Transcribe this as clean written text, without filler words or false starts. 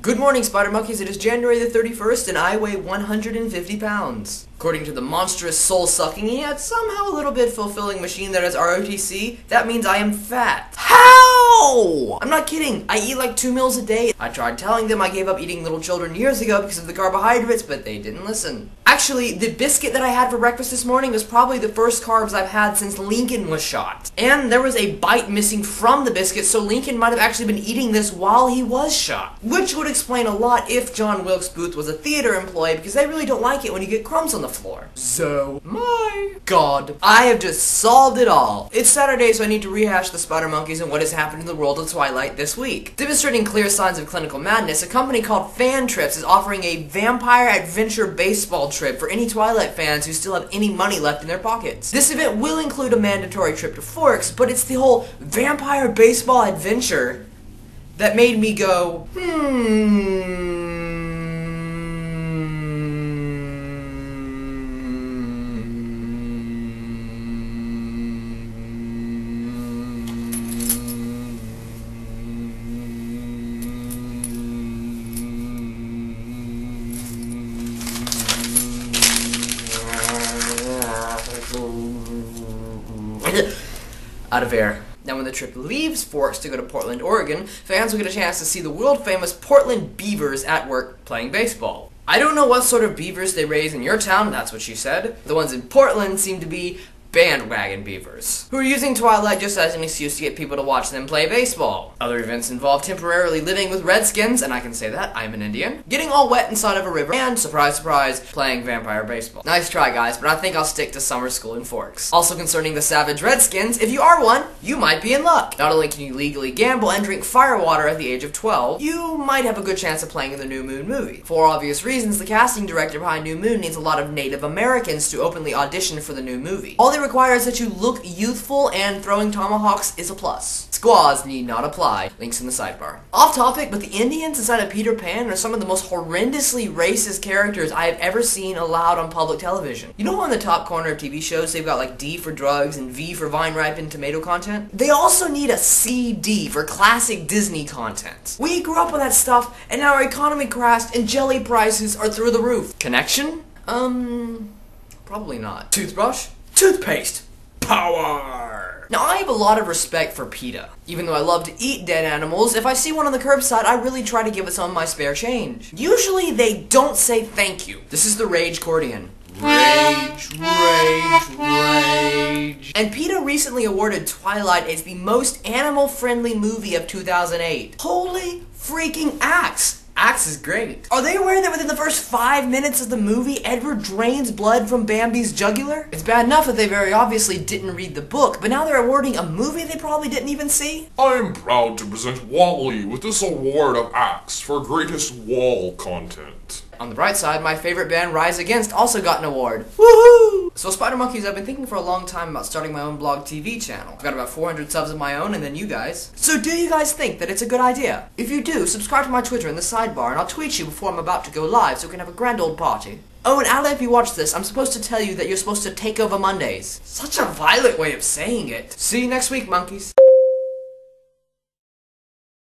Good morning, Spider Monkeys. It is January the 31st, and I weigh 150 pounds. According to the monstrous soul-sucking yet somehow a little bit fulfilling machine that is ROTC, that means I am fat. How? I'm not kidding. I eat like 2 meals a day. I tried telling them I gave up eating little children years ago because of the carbohydrates, but they didn't listen. Actually, the biscuit that I had for breakfast this morning was probably the first carbs I've had since Lincoln was shot. And there was a bite missing from the biscuit, so Lincoln might have actually been eating this while he was shot. Which would explain a lot if John Wilkes Booth was a theater employee, because they really don't like it when you get crumbs on the floor. So, my God. I have just solved it all. It's Saturday, so I need to rehash the Spider Monkeys and what has happened in the world of Twilight this week. Demonstrating clear signs of clinical madness, a company called Fan Trips is offering a vampire adventure baseball trip for any Twilight fans who still have any money left in their pockets. This event will include a mandatory trip to Forks, but it's the whole vampire baseball adventure that made me go, out of air. Now when the trip leaves Forks to go to Portland, Oregon, fans will get a chance to see the world-famous Portland Beavers at work playing baseball. I don't know what sort of beavers they raise in your town, that's what she said. The ones in Portland seem to be bandwagon beavers, who are using Twilight just as an excuse to get people to watch them play baseball. Other events involve temporarily living with Redskins, and I can say that, I'm an Indian, getting all wet inside of a river, and, surprise surprise, playing vampire baseball. Nice try, guys, but I think I'll stick to summer school in Forks. Also concerning the savage Redskins, if you are one, you might be in luck. Not only can you legally gamble and drink firewater at the age of 12, you might have a good chance of playing in the New Moon movie. For obvious reasons, the casting director behind New Moon needs a lot of Native Americans to openly audition for the new movie. All they requires that you look youthful, and throwing tomahawks is a plus. Squaws need not apply. Links in the sidebar. Off topic, but the Indians inside of Peter Pan are some of the most horrendously racist characters I have ever seen allowed on public television. You know how in the top corner of TV shows they've got like D for drugs and V for vine-ripened tomato content? They also need a CD for classic Disney content. We grew up with that stuff, and now our economy crashed and jelly prices are through the roof. Connection? Probably not. Toothbrush? Toothpaste. Power! Now, I have a lot of respect for PETA. Even though I love to eat dead animals, if I see one on the curbside, I really try to give it some of my spare change. Usually, they don't say thank you. This is the Rage Cordian. Rage, rage, rage. And PETA recently awarded Twilight as the most animal-friendly movie of 2008. Holy freaking axe! Axe is great. Are they aware that within the first 5 minutes of the movie, Edward drains blood from Bambi's jugular? It's bad enough that they very obviously didn't read the book, but now they're awarding a movie they probably didn't even see? I am proud to present Wally with this award of Axe for greatest wall content. On the bright side, my favorite band, Rise Against, also got an award. Woohoo! So Spider Monkeys, I've been thinking for a long time about starting my own blog TV channel. I've got about 400 subs of my own, and then you guys. So do you guys think that it's a good idea? If you do, subscribe to my Twitter in the sidebar, and I'll tweet you before I'm about to go live so we can have a grand old party. Oh, and Ali, if you watch this, I'm supposed to tell you that you're supposed to take over Mondays. Such a violent way of saying it. See you next week, monkeys.